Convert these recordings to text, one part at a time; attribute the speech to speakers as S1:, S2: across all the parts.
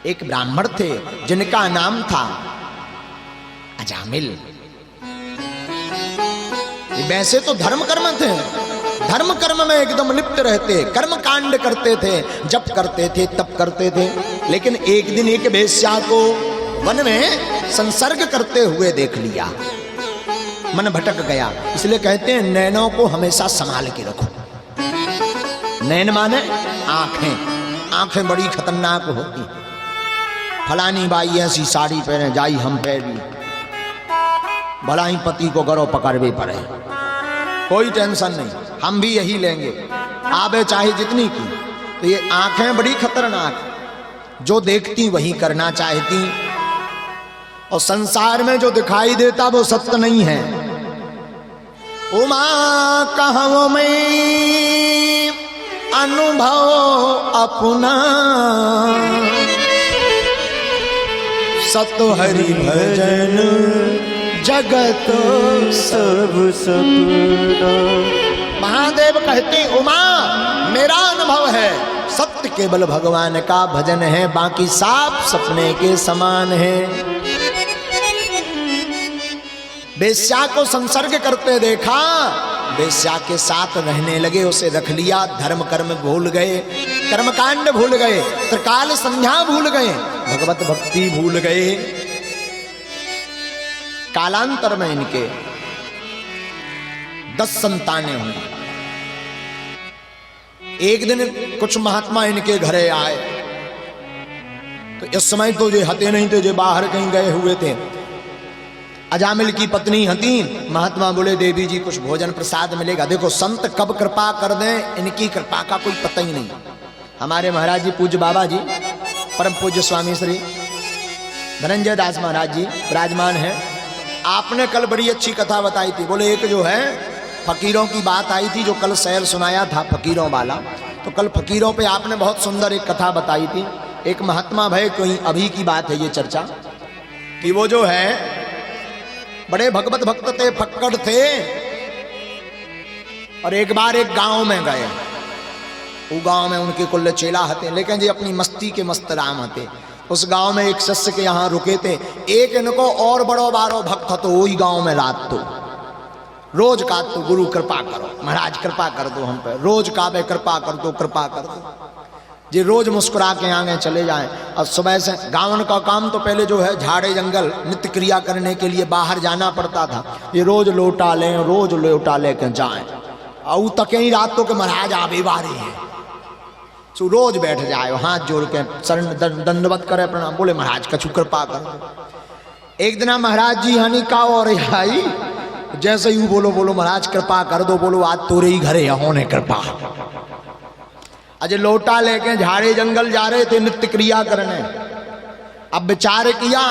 S1: एक ब्राह्मण थे जिनका नाम था अजामिल। वैसे तो धर्म कर्म थे, धर्म कर्म में एकदम लिप्त रहते, कर्म कांड करते थे, जप करते थे, तप करते थे। लेकिन एक दिन एक वेश्या को वन में संसर्ग करते हुए देख लिया, मन भटक गया। इसलिए कहते हैं नैनों को हमेशा संभाल के रखो। नैन माने आंखें, आंखें बड़ी खतरनाक होती। फलानी बाई ऐसी साड़ी पहने जाई हम पहनी, भला ही पति को गरो पकड़वे पड़े, कोई टेंशन नहीं, हम भी यही लेंगे, आबे चाहे जितनी की। तो ये आंखें बड़ी खतरनाक, जो देखती वही करना चाहती, और संसार में जो दिखाई देता वो सत्य नहीं है। उमा कहूं मैं अनुभव अपना, सत हरि भजन जगत सब सपना। महादेव कहते उमा मेरा अनुभव है, सत्य केवल भगवान का भजन है, बाकी साफ सपने के समान है। वेश्या को संसर्ग करते देखा, वेश्या के साथ रहने लगे, उसे रख लिया। धर्म कर्म भूल गए, कर्मकांड भूल गए, त्रिकाल संध्या भूल गए, भगवत भक्ति भूल गए। कालांतर में इनके 10 संतानें हुई। एक दिन कुछ महात्मा इनके घरे आए, तो इस समय तो जो हते नहीं थे, जो बाहर कहीं गए हुए थे। अजामिल की पत्नी हती। महात्मा बोले देवी जी कुछ भोजन प्रसाद मिलेगा। देखो संत कब कृपा कर दें, इनकी कृपा का कोई पता ही नहीं। हमारे महाराज जी पूज्य बाबा जी परम पूज्य स्वामी श्री धनंजय दास महाराज जी विराजमान है। आपने कल बड़ी अच्छी कथा बताई थी। बोले एक जो है फकीरों की बात आई थी, जो कल शहर सुनाया था फकीरों वाला, तो कल फकीरों पे आपने बहुत सुंदर एक कथा बताई थी। एक महात्मा भाई, कोई अभी की बात है ये चर्चा, कि वो जो है बड़े भगवत भक्त थे, फक्कड़ थे, और एक बार एक गांव में गए। वो गांव में उनके कुल चेला हते, लेकिन जी अपनी मस्ती के मस्त राम हते। उस गांव में एक शिष्य के यहाँ रुके थे। एक इनको और बड़ो बारो भक्त तो वही गांव में रात तो रोज का तो गुरु कृपा करो, महाराज कृपा कर दो हम पे, रोज का बे कृपा कर दो, कृपा कर दो जी। रोज मुस्कुरा के आगे चले जाएं। और सुबह से गाँव का काम तो पहले जो है झाड़े जंगल नित्य क्रिया करने के लिए बाहर जाना पड़ता था। ये रोज लोटा लें, रोज लोटा लेके जाएं, और तक ही रात तो के महाराज आवे बारी है, सो रोज बैठ जाए, हाथ जोड़ के शरण दंडवत करे, प्रणाम, बोले महाराज कछु कृपा कर दो। एक दिन महाराज जी हनी का और आई, जैसे यू बोलो बोलो महाराज कृपा कर दो, बोलो आज तोरे ही घरे होने कृपा। अजय लोटा लेके झाड़े जंगल जा रहे थे नित्य क्रिया करने। अब विचार किया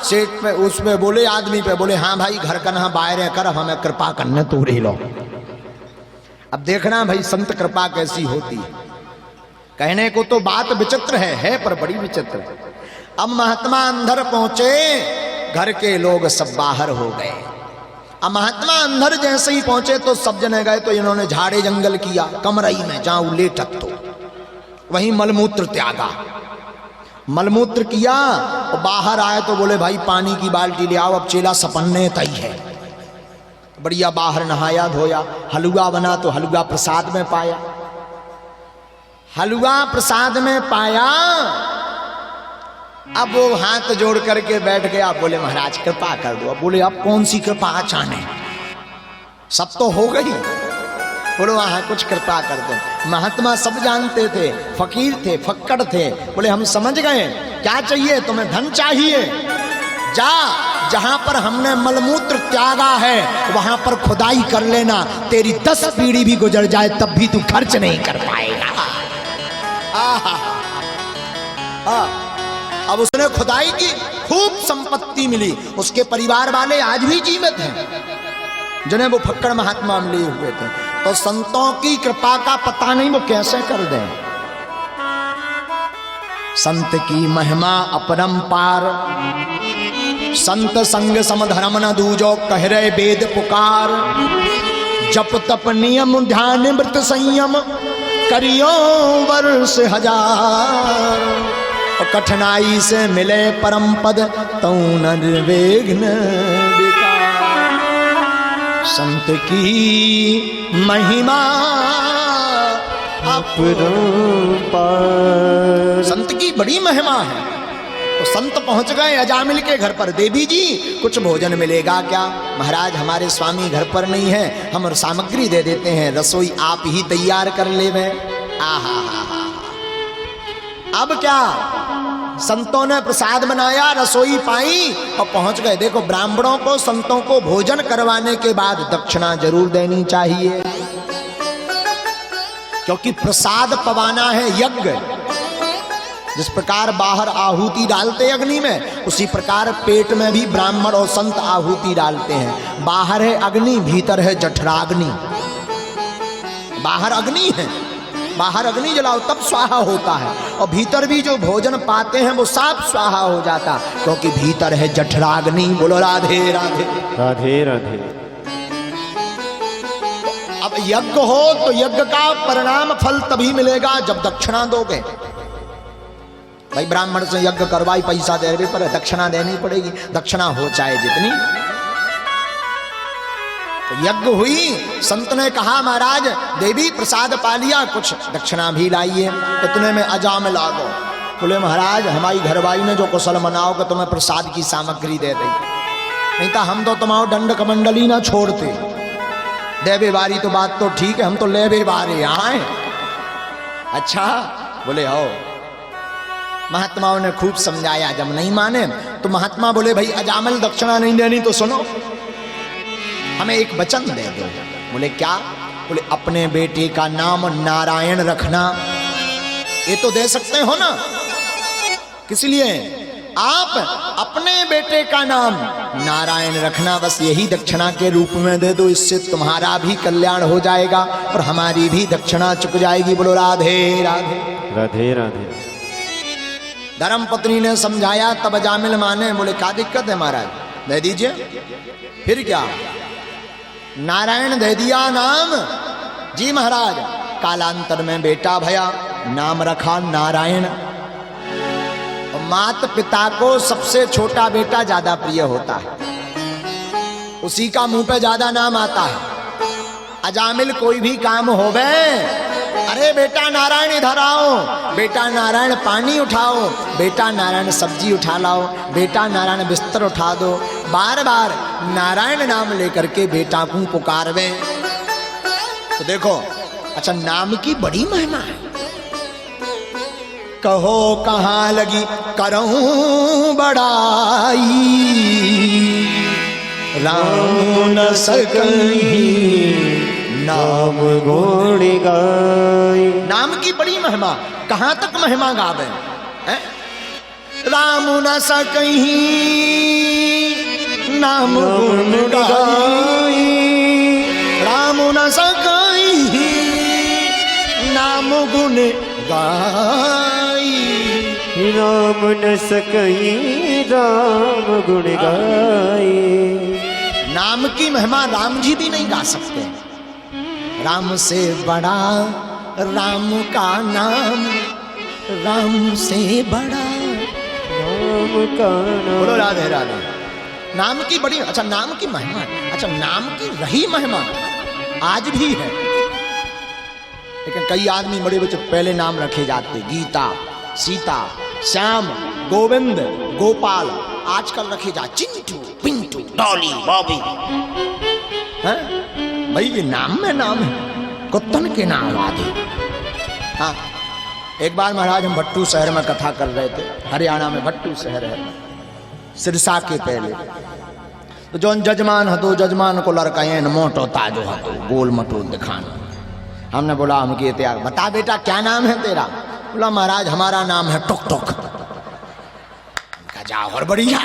S1: सेठ पे, उसमें बोले आदमी पे, बोले हाँ भाई घर का ना बाहर कर, हमें कृपा करने तोरे लो। अब देखना भाई संत कृपा कैसी होती है। कहने को तो बात विचित्र है पर बड़ी विचित्र। अब महात्मा अंदर पहुंचे, घर के लोग सब बाहर हो गए। अब महात्मा अंदर जैसे ही पहुंचे तो सब जने गए, तो इन्होंने झाड़े जंगल किया, कमरई में जाऊं लेटक, तो वहीं मलमूत्र त्यागा, मलमूत्र किया। और बाहर आए तो बोले भाई पानी की बाल्टी ले आओ, अब चेला सपन्ने तई है। बढ़िया बाहर नहाया धोया, हलवा बना तो हलवा प्रसाद में पाया, हलवा प्रसाद में पाया। अब वो हाथ जोड़ करके बैठ गया, बोले महाराज कृपा कर दो। बोले अब कौन सी कृपा चाहने, सब तो हो गई, बोलो वहां कुछ कृपा कर दो। महात्मा सब जानते थे, फकीर थे, फक्कड़ थे। बोले हम समझ गए, क्या चाहिए तुम्हें, धन चाहिए, जा जहां पर हमने मलमूत्र त्यागा है वहां पर खुदाई कर लेना, तेरी 10 पीढ़ी भी गुजर जाए तब भी तू खर्च नहीं कर पाएगा। अब उसने खुदाई की, खूब संपत्ति मिली। उसके परिवार वाले आज भी जीवित हैं, जिन्हें वो फक्कड़ महात्मा मिले हुए थे। तो संतों की कृपा का पता नहीं वो कैसे कर दें। संत की महिमा अपरंपार, संत संग समधर्म न दूजो, कह रहे वेद पुकार। जप तप नियम ध्यान व्रत संयम, करियो वर्ष हजार। और कठिनाई से मिले परम पद तौ निर्विघ्न विकार। संत की महिमा अपरंपार। संत की बड़ी महिमा है। तो संत पहुंच गए अजामिल के घर पर। देवी जी कुछ भोजन मिलेगा क्या? महाराज हमारे स्वामी घर पर नहीं है, हम सामग्री दे देते हैं, रसोई आप ही तैयार कर ले। आहा हा हा। अब क्या, संतों ने प्रसाद बनाया, रसोई पाई और पहुंच गए। देखो ब्राह्मणों को, संतों को भोजन करवाने के बाद दक्षिणा जरूर देनी चाहिए, क्योंकि प्रसाद पवाना है यज्ञ। जिस प्रकार बाहर आहुति डालते अग्नि में, उसी प्रकार पेट में भी ब्राह्मण और संत आहुति डालते हैं। बाहर है अग्नि, भीतर है जठराग्नि। बाहर अग्नि है, बाहर अग्नि जलाओ तब स्वाहा होता है, और भीतर भी जो भोजन पाते हैं वो साफ स्वाहा हो जाता, क्योंकि भीतर है जठराग्नि। बोलो राधे राधे
S2: राधे राधे।
S1: अब यज्ञ हो तो यज्ञ का परिणाम फल तभी मिलेगा जब दक्षिणा दोगे। भाई ब्राह्मण से यज्ञ करवाई, पैसा दे रहे पर दक्षिणा देनी पड़ेगी, दक्षिणा हो चाहे जितनी। तो यज्ञ हुई, संत ने कहा महाराज देवी प्रसाद पा लिया, कुछ दक्षिणा भी लाइए। इतने में अजामिल आ गो। बोले महाराज हमारी घरवाई ने जो कुशल मनाओ कि तुम्हें प्रसाद की सामग्री दे दी, नहीं तो हम तो तुम्हारो दंड कमंडली ना छोड़ते। देवे बारी तो बात तो ठीक है, हम तो लेवे बारे आए। अच्छा बोले आओ। महात्माओं ने खूब समझाया, जब नहीं माने तो महात्मा बोले भाई अजामिल दक्षिणा नहीं देनी तो सुनो, हमें एक वचन दे दो। बोले क्या? बोले अपने बेटे का नाम नारायण रखना। ये तो दे सकते हो ना, किस लिए? आप अपने बेटे का नाम नारायण रखना, बस यही दक्षिणा के रूप में दे दो। इससे तुम्हारा भी कल्याण हो जाएगा और हमारी भी दक्षिणा चुक जाएगी। बोलो राधे राधे
S2: राधे राधे।
S1: धर्म पत्नी ने समझाया, तब अजामिल माने। बोले क्या दिक्कत है महाराज, दे दीजिए। फिर क्या, नारायण दे दिया नाम। जी महाराज। कालांतर में बेटा भया, नाम रखा नारायण। और माता पिता को सबसे छोटा बेटा ज्यादा प्रिय होता है, उसी का मुंह पे ज्यादा नाम आता है। अजामिल कोई भी काम होवे, अरे बेटा नारायण इधर आओ, बेटा नारायण पानी उठाओ, बेटा नारायण सब्जी उठा लाओ, बेटा नारायण बिस्तर उठा दो। बार बार नारायण नाम लेकर के बेटा को पुकारवे। तो देखो, अच्छा नाम की बड़ी महिमा है। कहो कहाँ लगी करूं बड़ाई, राम न सकहीं नाम गुण गाई। नाम की बड़ी महिमा, कहां तक महिमा गावे हैं? राम न सकहीं नाम गुण गाई, राम न सकहीं नाम गुण गाई।
S2: राम न सकहीं राम गुण गाई।
S1: नाम की महिमा राम जी भी नहीं गा सकते। राम से बड़ा राम का नाम, राम से बड़ा
S2: राम का नाम।
S1: बोलो राधे राधे। नाम की बड़ी, अच्छा नाम की महिमा, अच्छा नाम की रही महिमा आज भी है। लेकिन कई आदमी बड़े बच्चे पहले नाम रखे जाते, गीता, सीता, श्याम, गोविंद, गोपाल। आजकल रखे जा चिंटू, पिंटू, डॉली, बॉबी। भाई ये नाम में नाम है, कुत्तन के नाम आदि। हाँ, एक बार महाराज हम भट्टू शहर में कथा कर रहे थे, हरियाणा में भट्टू शहर है, सिरसा के पहले। तो जो जजमान हतो, जजमान को लड़का मोटो ताजो हतो, गोल मटो दिखाना। हमने बोला हम किए त्याग, बता बेटा क्या नाम है तेरा? बोला महाराज हमारा नाम है टुक टुक। जा और बढ़िया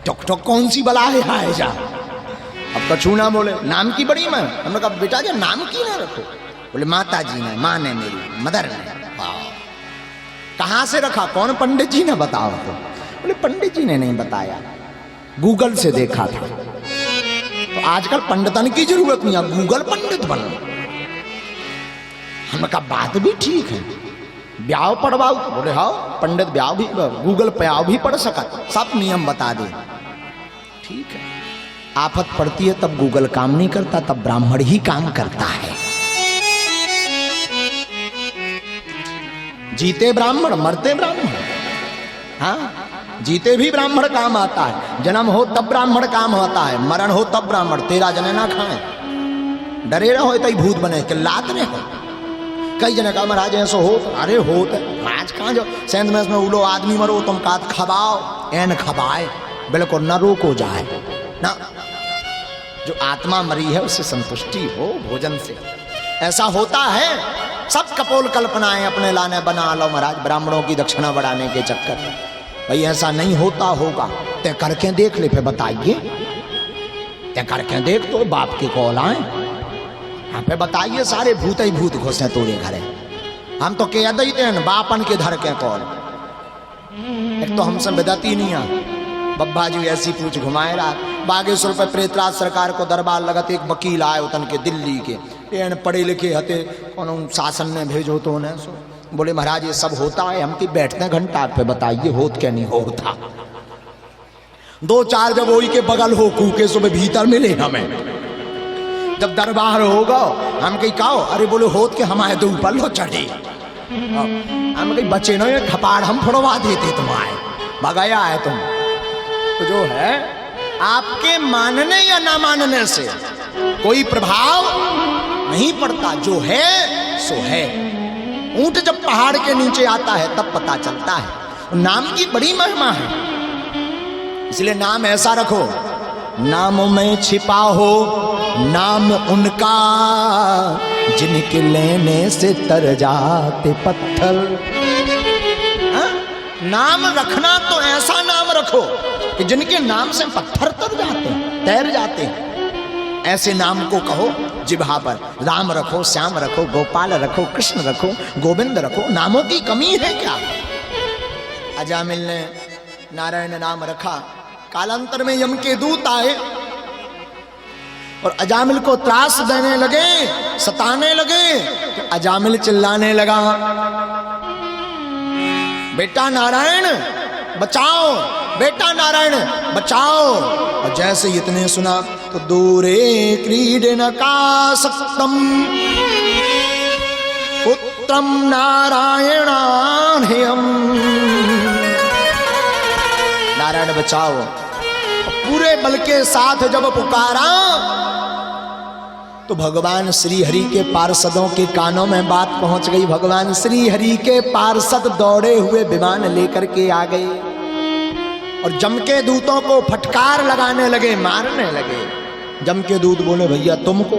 S1: टुक टुक कौन सी बला है जा। अब कछू ना बोले, नाम की बड़ी मैं। हमने कहा बेटा जो नाम की ना रखो। बोले माता जी ने, माँ ने, मेरी मदर ने। कहाँ से रखा? कौन पंडित जी ने बताओ तो? बोले पंडित जी ने नहीं बताया, गूगल से देखा था। तो आजकल पंडितन की जरूरत नहीं है, गूगल पंडित बनो। हमने कहा बात भी ठीक है, ब्याह पढ़वाओ, बोले हाँ पंडित ब्याह भी, गूगल पे आओ भी पढ़ सका, सब नियम बता दे। ठीक है, आफत पड़ती है तब गूगल काम नहीं करता, तब ब्राह्मण ही काम करता है। जीते ब्राह्मण मरते ब्राह्मण। हाँ, जीते भी ब्राह्मण काम आता है, जन्म हो तब ब्राह्मण काम होता है, मरण हो तब ब्राह्मण। तेरा जने ना खाए, डरे रहो तई भूत बने के लात ने हो। कई जने कहा महाराज ऐसा हो, अरे होत आज कहाँ जो सेंध में उलो आदमी मरो तुम कात खबाओ, एन खबाए, बिल्कुल न रोको जाए ना। जो आत्मा मरी है उससे संतुष्टि हो भोजन से, ऐसा होता है। सब कपोल कल्पनाएं अपने लाने बना लो महाराज, ब्राह्मणों की दक्षिणा बढ़ाने के चक्कर में। भाई ऐसा नहीं होता होगा, तय करके देख ले, फिर बताइए। तय करके देख तो बाप के कॉल आए, यहाँ पे बताइए। सारे भूत ही भूत घुसे तोरे घरे, हम तो कह देते हैं बापन के धर के कॉल। एक तो हमसे बिदती नहीं है, बब्बा जी ऐसी पूछ घुमाए रहा। बागेश्वर पे प्रेतराज सरकार को दरबार लगत, एक वकील आए उतन के दिल्ली के, एन पढ़े लिखे हते, कौन शासन ने भेजो तो उन्हें सो बोले महाराज ये सब होता है, हम की बैठते घंटा पे बताइए होत क्या नहीं होता। दो चार जब वही के बगल हो कूके सुबह भीतर मिले हमें, जब दरबार होगा हम कहीं कहो, अरे बोले होत के हमारे दो ऊपर लो चढ़े, हम कहीं बचे ना ये खपाड़ हम फोड़वा देते तुम्हारे, भगाया है तुम। तो जो है आपके मानने या ना मानने से कोई प्रभाव नहीं पड़ता, जो है सो है। ऊंट जब पहाड़ के नीचे आता है तब पता चलता है। नाम की बड़ी महिमा है, इसलिए नाम ऐसा रखो, नाम में छिपा हो नाम उनका, जिनके लेने से तर जाते पत्थर। हा? नाम रखना तो ऐसा नाम रखो कि जिनके नाम से पत्थर तर जाते हैं, तैर जाते हैं। ऐसे नाम को कहो जिभा पर, राम रखो, श्याम रखो, गोपाल रखो, कृष्ण रखो, गोविंद रखो। नामों की कमी है क्या? अजामिल ने नारायण नाम रखा, कालांतर में यम के दूत आए और अजामिल को त्रास देने लगे, सताने लगे। तो अजामिल चिल्लाने लगा, बेटा नारायण बचाओ, बेटा नारायण बचाओ। और जैसे इतने सुना तो दूरे क्रीडन का सक्तम पुत्रम नारायणान्यम, नारायण बचाओ। पूरे बल के साथ जब पुकारा तो भगवान श्री हरि के पार्षदों के कानों में बात पहुंच गई। भगवान श्री हरि के पार्षद दौड़े हुए विमान लेकर के आ गए और जम के दूतों को फटकार लगाने लगे, मारने लगे। जम के दूत बोले भैया तुमको,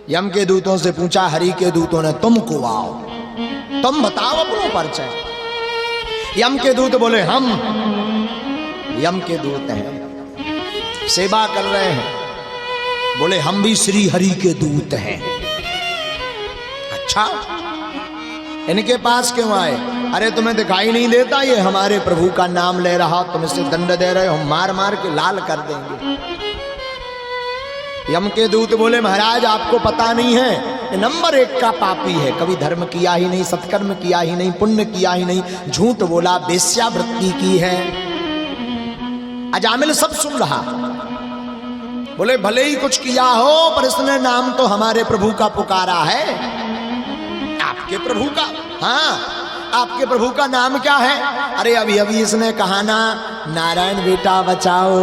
S1: यम के दूतों से पूछा, हरि के दूतों ने तुमको आओ, तुम बताओ अपना परिचय। यम के दूत बोले हम यम के दूत हैं, सेवा कर रहे हैं। बोले हम भी श्री हरि के दूत हैं। अच्छा, इनके पास क्यों आए? अरे तुम्हें दिखाई नहीं देता ये हमारे प्रभु का नाम ले रहा, तुम इससे दंड दे रहे हो, मार मार के लाल कर देंगे। यम के दूत बोले महाराज आपको पता नहीं है, ये नंबर 1 का पापी है, कभी धर्म किया ही नहीं, सत्कर्म किया ही नहीं, पुण्य किया ही नहीं, झूठ बोला, वेश्यावृत्ति की है। अजामिल सब सुन रहा, बोले भले ही कुछ किया हो पर इसने नाम तो हमारे प्रभु का पुकारा है। आपके प्रभु का? हाँ, आपके प्रभु का नाम क्या है? अरे अभी अभी इसने कहा ना, नारायण बेटा बचाओ।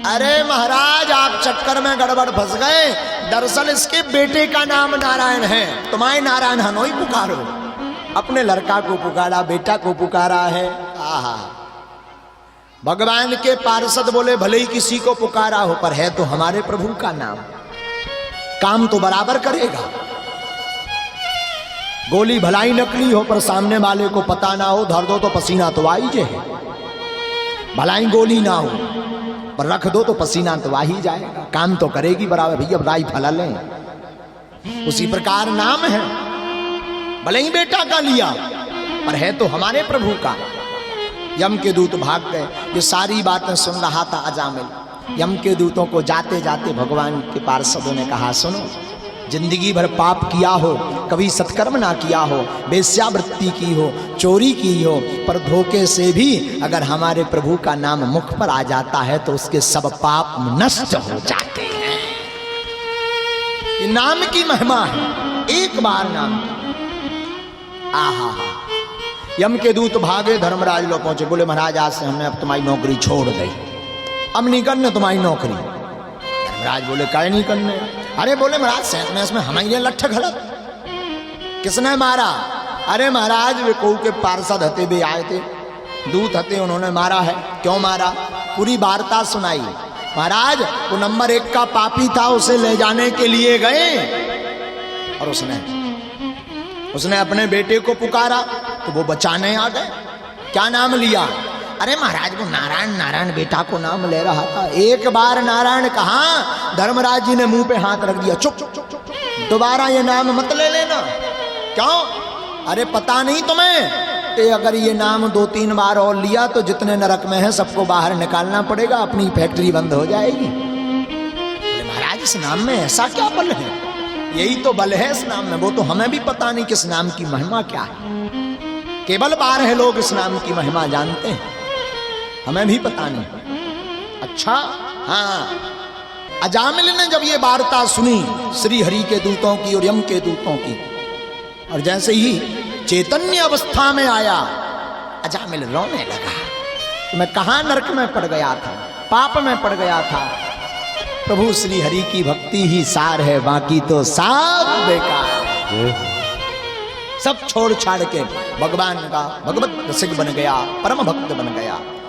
S1: अरे महाराज आप चक्कर में गड़बड़ फंस गए, दरअसल इसके बेटे का नाम नारायण है, तुम्हारे नारायण हनोई पुकारो। अपने लड़का को पुकारा, बेटा को पुकारा है। आहा, भगवान के पार्षद बोले भले ही किसी को पुकारा हो पर है तो हमारे प्रभु का नाम, काम तो बराबर करेगा। गोली भलाई नकली हो पर सामने वाले को पता ना हो, धर दो तो पसीना तो आई जे है। भलाई गोली ना हो पर रख दो तो पसीना तो आ ही जाएगा, काम तो करेगी बराबर। भैया राई फला लें, उसी प्रकार नाम है, भले ही बेटा का लिया पर है तो हमारे प्रभु का। यम के दूत भाग गए। ये सारी बातें सुन रहा था अजामिल। यम के दूतों को जाते जाते भगवान के पार्षदों ने कहा सुनो, जिंदगी भर पाप किया हो, कभी सत्कर्म ना किया हो, वेश्यावृत्ति की हो, चोरी की हो, पर धोखे से भी अगर हमारे प्रभु का नाम मुख पर आ जाता है तो उसके सब पाप नष्ट हो जाते हैं। ये नाम की महिमा है, एक बार नाम। आहा हा। यम के दूत भागे, धर्मराज लोग पहुंचे, बोले महाराज आज से हमने अब तुम्हारी नौकरी छोड़ दी, अब नहीं करने तुम्हारी नौकरी। धर्मराज बोले काहे नहीं करने? अरे बोले महाराज सेंत में इसमें हमारे लट्ठ गलत, किसने मारा? अरे महाराज वे कहू के पार्षद हते भी आए थे, दूत हते, उन्होंने मारा है। क्यों मारा? पूरी वार्ता सुनाई। महाराज वो नंबर 1 का पापी था, उसे ले जाने के लिए गए और उसने अपने बेटे को पुकारा तो वो बचाने आ गए। क्या नाम लिया? अरे महाराज वो नारायण नारायण बेटा को नाम ले रहा था। एक बार नारायण कहा, धर्मराज जी ने मुंह पे हाथ रख दिया, चुप दोबारा ये नाम मत ले लेना। क्यों? अरे पता नहीं तुम्हें कि अगर ये नाम 2-3 बार और लिया तो जितने नरक में है सबको बाहर निकालना पड़ेगा, अपनी फैक्ट्री बंद हो जाएगी। महाराज इस नाम में ऐसा क्या बल है? यही तो बल है इस नाम में, वो तो हमें भी पता नहीं कि इस नाम की महिमा क्या है। केवल 12 लोग इस नाम की महिमा जानते हैं, हमें भी पता नहीं। अच्छा हाँ, अजामिल ने जब ये वार्ता सुनी श्री हरि के दूतों की और यम के दूतों की, और जैसे ही चैतन्य अवस्था में आया अजामिल रोने लगा। मैं कहाँ नरक में पड़ गया था, पाप में पड़ गया था। प्रभु श्री हरि की भक्ति ही सार है, बाकी तो सब बेकार। सब छोड़ छाड़ के भगवान का भगवत रसिक बन गया, परम भक्त बन गया।